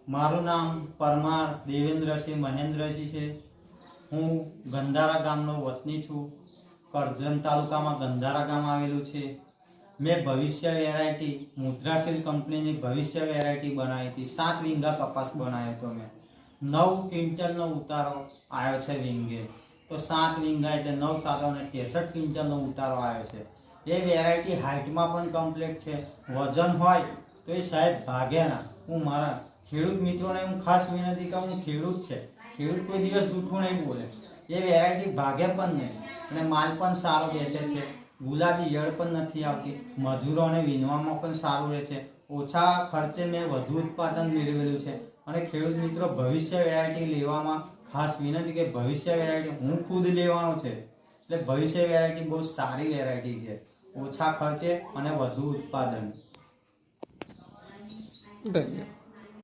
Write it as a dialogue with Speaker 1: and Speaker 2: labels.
Speaker 1: મારું નામ પરમાર દેવેન્દ્રસિંહ મહેન્દ્રસિંહ છે। હું ગંધારા ગામનો વતની છું। કરજણ તાલુકામાં ગંધારા ગામ આવેલું છે। મેં ભવિષ્ય વેરાયટી મુદ્રાશીલ કંપનીની ભવિષ્ય વેરાયટી બનાવી હતી। 7 વીંગા કપાસ બનાવ્યો હતો મેં। 9 ક્વિન્ટલનો ઉતારો આવ્યો છે વીંગે। તો 7 વીંગા એટલે 9 7 અને 63 ક્વિન્ટલનો ઉતારો આવ્યો છે। એ વેરાયટી હાઇટમાં પણ કમ્પ્લીટ છે। વજન હોય તો એ સાહેબ ભાગે ના। હું મારા ખેડૂત મિત્રોને હું ખાસ વિનંતી કરું, હું ખેડૂત છે, ખેડૂત કોઈ દિવસ જૂઠું નહીં બોલે। એ વેરાયટી ભાગે પણ નહીં અને માલ પણ સારો બેસે છે। ગુલાબી ઈયળ પણ નથી આવતી। મજૂરોને વીણવામાં પણ સારું રહે છે। ઓછા ખર્ચે મેં વધુ ઉત્પાદન મેળવેલું છે। અને ખેડૂત મિત્રો ભવિષ્ય વેરાયટી લેવામાં ખાસ વિનંતી કે ભવિષ્ય વેરાયટી હું ખુદ લેવાનો છે, એટલે ભવિષ્ય વેરાયટી બહુ સારી વેરાયટી છે। ઓછા ખર્ચે અને વધુ ઉત્પાદન।
Speaker 2: ધન્યવાદ।